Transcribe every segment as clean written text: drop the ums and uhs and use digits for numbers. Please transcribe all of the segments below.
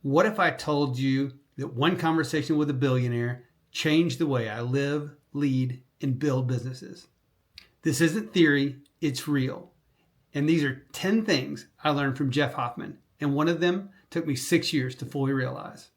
What if I told you that one conversation with a billionaire changed the way I live, lead, and build businesses? This isn't theory, it's real. And these are 10 things I learned from Jeff Hoffman, and one of them took me 6 years to fully realize.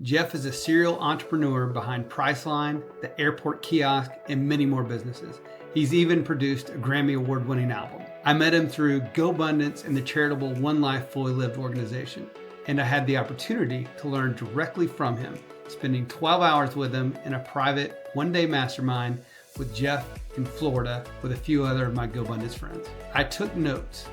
Jeff is a serial entrepreneur behind Priceline, the airport kiosk, and many more businesses. He's even produced a Grammy Award-winning album. I met him through GoBundance and the charitable One Life Fully Lived organization, and I had the opportunity to learn directly from him, spending 12 hours with him in a private one-day mastermind with Jeff in Florida with a few other of my GoBundance friends. I took notes,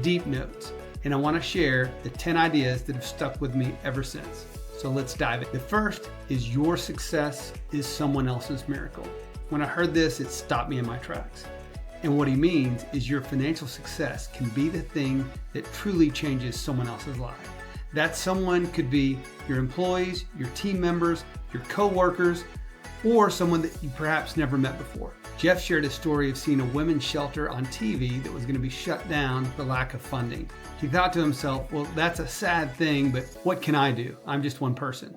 deep notes, and I want to share the 10 ideas that have stuck with me ever since. So let's dive in. The first is your success is someone else's miracle. When I heard this, it stopped me in my tracks. And what he means is your financial success can be the thing that truly changes someone else's life. That someone could be your employees, your team members, your coworkers, or someone that you perhaps never met before. Jeff shared a story of seeing a women's shelter on TV that was going to be shut down for lack of funding. He thought to himself, well, that's a sad thing, but what can I do? I'm just one person.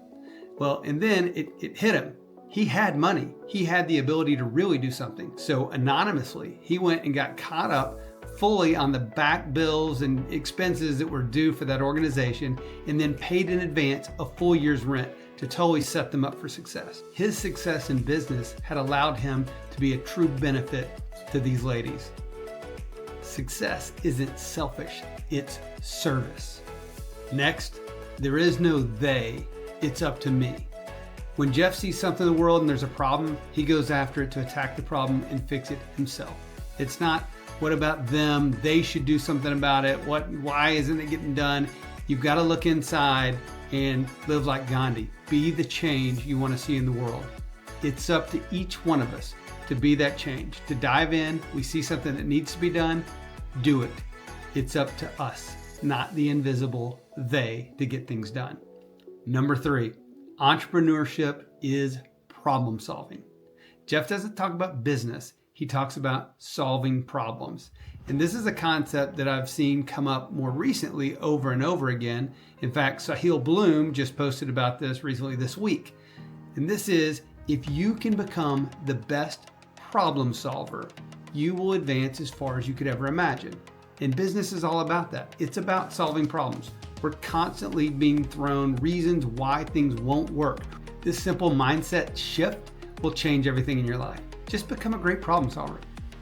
Well, and then it hit him. He had money. He had the ability to really do something. So anonymously, he went and got caught up fully on the back bills and expenses that were due for that organization, and then paid in advance a full year's rent to totally set them up for success. His success in business had allowed him to be a true benefit to these ladies. Success isn't selfish, it's service. Next, there is no they, it's up to me. When Jeff sees something in the world and there's a problem, he goes after it to attack the problem and fix it himself. It's not, what about them? They should do something about it. Why isn't it getting done? You've got to look inside and live like Gandhi. Be the change you want to see in the world. It's up to each one of us to be that change, to dive in. We see something that needs to be done, do it. It's up to us, not the invisible they, to get things done. Number 3, entrepreneurship is problem solving. Jeff doesn't talk about business. He talks about solving problems. And this is a concept that I've seen come up more recently over and over again. In fact, Sahil Bloom just posted about this recently this week. And this is, if you can become the best problem solver, you will advance as far as you could ever imagine. And business is all about that. It's about solving problems. We're constantly being thrown reasons why things won't work. This simple mindset shift will change everything in your life. Just become a great problem solver.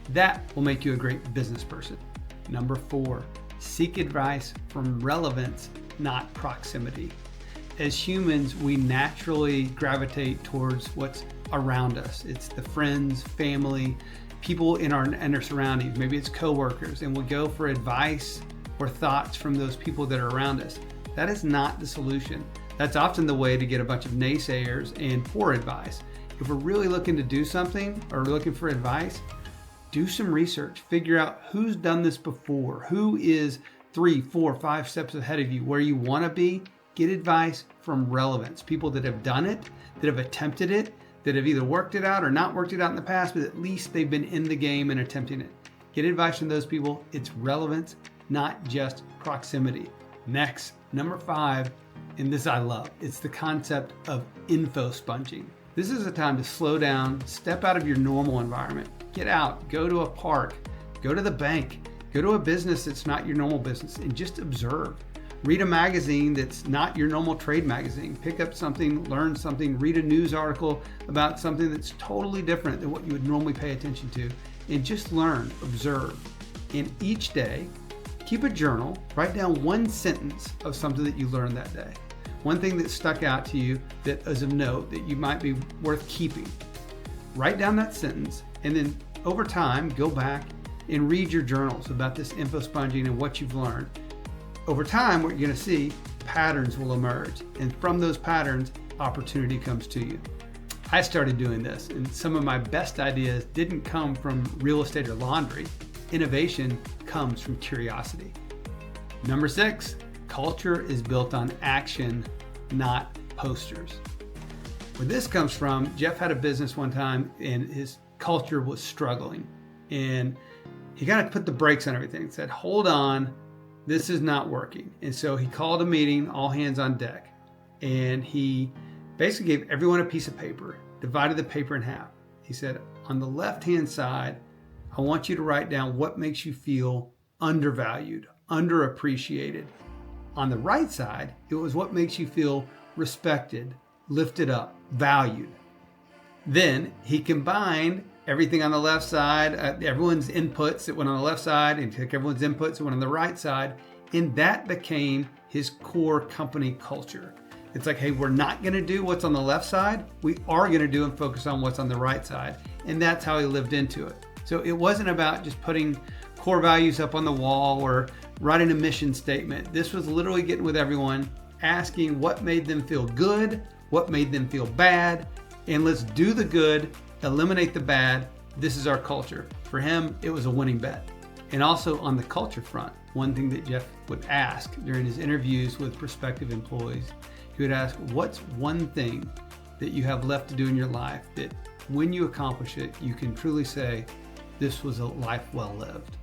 That will make you a great business person. Number 4, seek advice from relevance, not proximity. As humans, we naturally gravitate towards what's around us. It's the friends, family, people in our surroundings. Maybe it's coworkers, and we'll go for advice or thoughts from those people that are around us. That is not the solution. That's often the way to get a bunch of naysayers and poor advice. If we're really looking to do something or looking for advice, do some research. Figure out who's done this before, who is 3, 4, 5 steps ahead of you, where you want to be. Get advice from relevance, people that have done it, that have attempted it, that have either worked it out or not worked it out in the past, but at least they've been in the game and attempting it. Get advice from those people. It's relevance, not just proximity. Next, number 5, and this I love, it's the concept of info sponging. This is a time to slow down, step out of your normal environment. Get out, go to a park, go to the bank, go to a business that's not your normal business, and just observe. Read a magazine that's not your normal trade magazine. Pick up something, learn something, read a news article about something that's totally different than what you would normally pay attention to, and just learn, observe. And each day, keep a journal, write down one sentence of something that you learned that day. One thing that stuck out to you that is of note that you might be worth keeping. Write down that sentence, and then over time, go back and read your journals about this info sponging and what you've learned. Over time, what you're going to see, patterns will emerge. And from those patterns, opportunity comes to you. I started doing this, and some of my best ideas didn't come from real estate or laundry. Innovation comes from curiosity. Number 6, culture is built on action, not posters. Where this comes from, Jeff had a business one time and his culture was struggling. And he got to put the brakes on everything. He said, hold on, this is not working. And so he called a meeting, all hands on deck. And he basically gave everyone a piece of paper, divided the paper in half. He said, on the left-hand side, I want you to write down what makes you feel undervalued, underappreciated. On the right side, it was what makes you feel respected, lifted up, valued. Then he combined everything on the left side, everyone's inputs that went on the left side, and took everyone's inputs that went on the right side, and that became his core company culture. It's like, hey, we're not going to do what's on the left side. We are going to do and focus on what's on the right side. And that's how he lived into it. So it wasn't about just putting core values up on the wall or writing a mission statement. This was literally getting with everyone, asking what made them feel good, what made them feel bad, and let's do the good, eliminate the bad. This is our culture. For him, it was a winning bet. And also on the culture front, one thing that Jeff would ask during his interviews with prospective employees, he would ask, what's one thing that you have left to do in your life that when you accomplish it, you can truly say, this was a life well lived?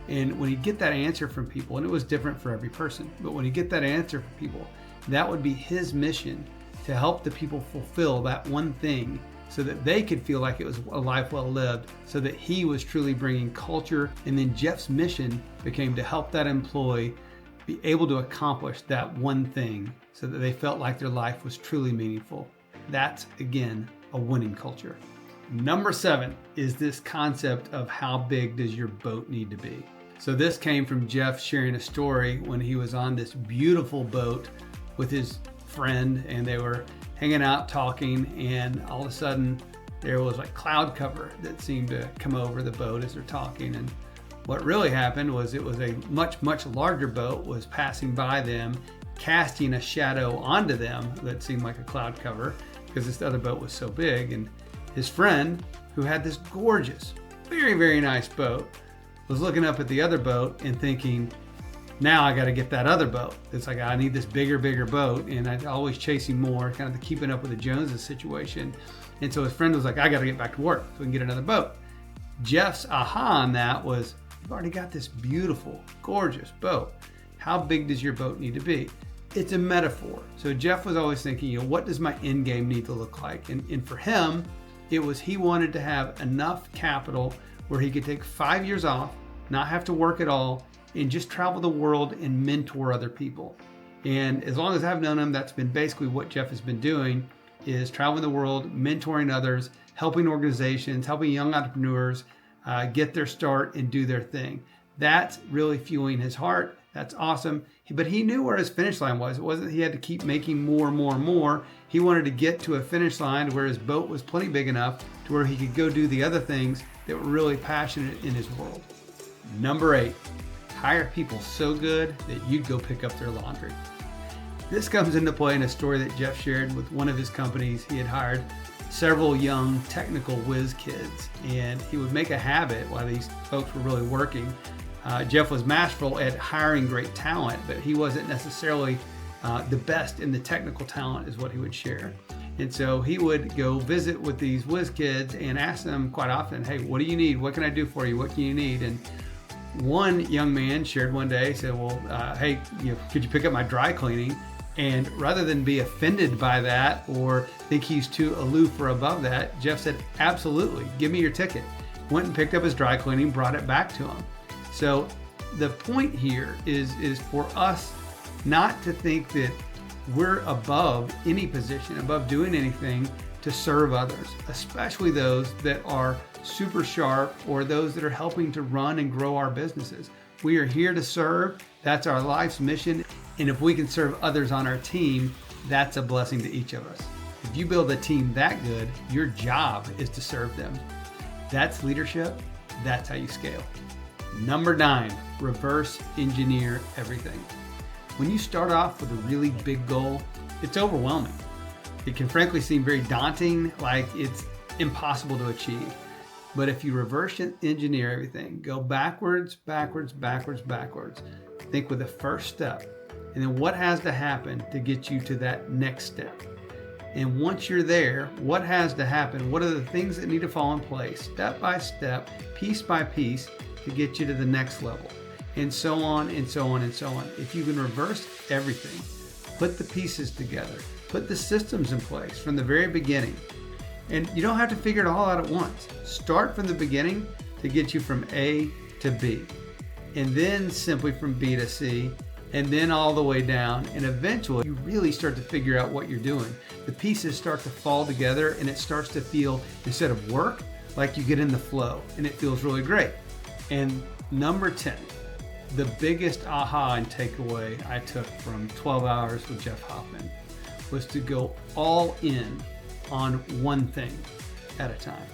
And when you get that answer from people, and it was different for every person, but when you get that answer from people, that would be his mission to help the people fulfill that one thing so that they could feel like it was a life well lived, so that he was truly bringing culture. And then Jeff's mission became to help that employee be able to accomplish that one thing so that they felt like their life was truly meaningful. That's, again, a winning culture. Number 7 is this concept of how big does your boat need to be? So this came from Jeff sharing a story when he was on this beautiful boat with his friend, and they were hanging out talking, and all of a sudden there was like cloud cover that seemed to come over the boat as they're talking. And what really happened was it was a much, much larger boat was passing by them, casting a shadow onto them that seemed like a cloud cover because this other boat was so big. And his friend, who had this gorgeous, very, very nice boat, was looking up at the other boat and thinking, now I got to get that other boat. It's like, I need this bigger, bigger boat. And I'm always chasing more, kind of the keeping up with the Joneses situation. And so his friend was like, I got to get back to work so we can get another boat. Jeff's aha on that was, you've already got this beautiful, gorgeous boat. How big does your boat need to be? It's a metaphor. So Jeff was always thinking, what does my end game need to look like? And for him, it was he wanted to have enough capital where he could take 5 years off, not have to work at all, and just travel the world and mentor other people. And as long as I've known him, that's been basically what Jeff has been doing, is traveling the world, mentoring others, helping organizations, helping young entrepreneurs get their start and do their thing. That's really fueling his heart. That's awesome. But he knew where his finish line was. It wasn't he had to keep making more and more and more. He wanted to get to a finish line where his boat was plenty big enough to where he could go do the other things that were really passionate in his world. Number 8, hire people so good that you'd go pick up their laundry. This comes into play in a story that Jeff shared with one of his companies. He had hired several young technical whiz kids, and he would make a habit while these folks were really working. Jeff was masterful at hiring great talent, but he wasn't necessarily the best in the technical talent is what he would share. And so he would go visit with these whiz kids and ask them quite often, hey, what do you need? What can I do for you? What can you need? And one young man shared one day, said, well, hey, could you pick up my dry cleaning? And rather than be offended by that or think he's too aloof or above that, Jeff said, absolutely, give me your ticket. Went and picked up his dry cleaning, brought it back to him. So the point here is for us not to think that we're above any position, above doing anything to serve others, especially those that are super sharp or those that are helping to run and grow our businesses. We are here to serve. That's our life's mission. And if we can serve others on our team, that's a blessing to each of us. If you build a team that good, your job is to serve them. That's leadership. That's how you scale. Number 9, reverse engineer everything. When you start off with a really big goal, it's overwhelming. It can frankly seem very daunting, like it's impossible to achieve. But if you reverse engineer everything, go backwards, backwards, backwards, backwards, think with the first step, And then what has to happen to get you to that next step? And once you're there, what has to happen? What are the things that need to fall in place, step by step, piece by piece, to get you to the next level? And so on and so on and so on. If you can reverse everything, put the pieces together, put the systems in place from the very beginning. And you don't have to figure it all out at once. Start from the beginning to get you from A to B. And then simply from B to C, and then all the way down. And eventually you really start to figure out what you're doing. The pieces start to fall together and it starts to feel, instead of work, like you get in the flow and it feels really great. And number 10, the biggest aha and takeaway I took from 12 hours with Jeff Hoffman was to go all in on one thing at a time.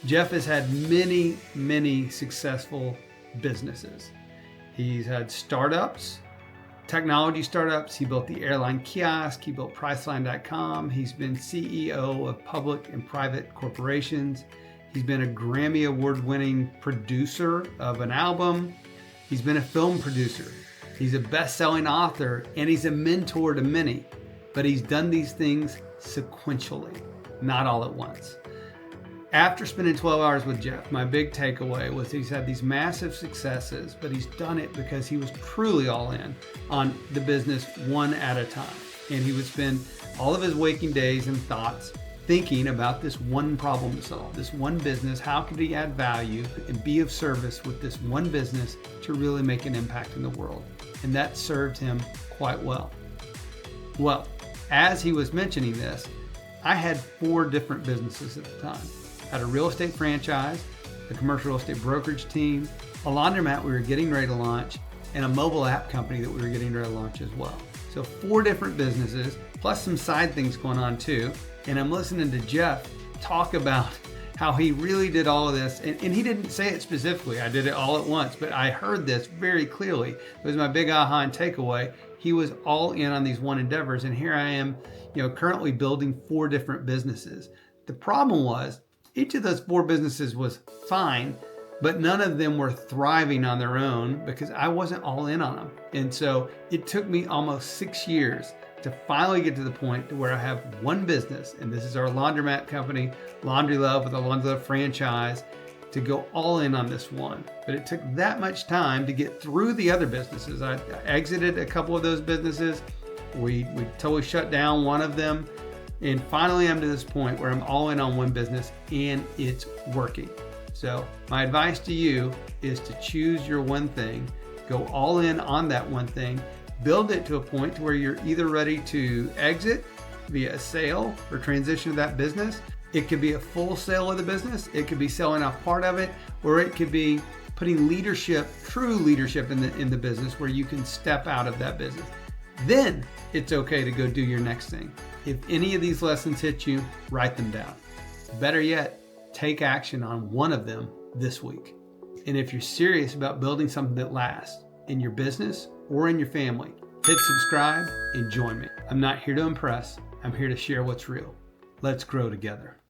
Jeff has had many, many successful businesses. He's had startups, technology startups. He built the airline kiosk. He built Priceline.com. He's been CEO of public and private corporations. He's been a Grammy Award-winning producer of an album. He's been a film producer. He's a best-selling author, and he's a mentor to many. But he's done these things sequentially, not all at once. After spending 12 hours with Jeff, my big takeaway was he's had these massive successes, but he's done it because he was truly all in on the business one at a time. And he would spend all of his waking days and thoughts thinking about this one problem to solve, this one business. How could he add value and be of service with this one business to really make an impact in the world? And that served him quite well. Well, as he was mentioning this, I had 4 different businesses at the time. I had a real estate franchise, a commercial real estate brokerage team, a laundromat we were getting ready to launch, and a mobile app company that we were getting ready to launch as well. So 4 different businesses, plus some side things going on too. And I'm listening to Jeff talk about how he really did all of this. And he didn't say it specifically. I did it all at once, but I heard this very clearly. It was my big aha and takeaway. He was all in on these one endeavors. And here I am, currently building 4 different businesses. The problem was each of those 4 businesses was fine, but none of them were thriving on their own because I wasn't all in on them. And so it took me almost 6 years to finally get to the point to where I have one business, and this is our laundromat company, Laundry Love, with a Laundry Love franchise, to go all in on this one. But it took that much time to get through the other businesses. I exited a couple of those businesses. We totally shut down one of them. And finally, I'm to this point where I'm all in on one business and it's working. So my advice to you is to choose your one thing, go all in on that one thing, build it to a point to where you're either ready to exit via a sale or transition to that business. It could be a full sale of the business. It could be selling off part of it, or it could be putting leadership, true leadership in the business where you can step out of that business. Then it's okay to go do your next thing. If any of these lessons hit you, write them down. Better yet, take action on one of them this week. And if you're serious about building something that lasts in your business or in your family, hit subscribe and join me. I'm not here to impress. I'm here to share what's real. Let's grow together.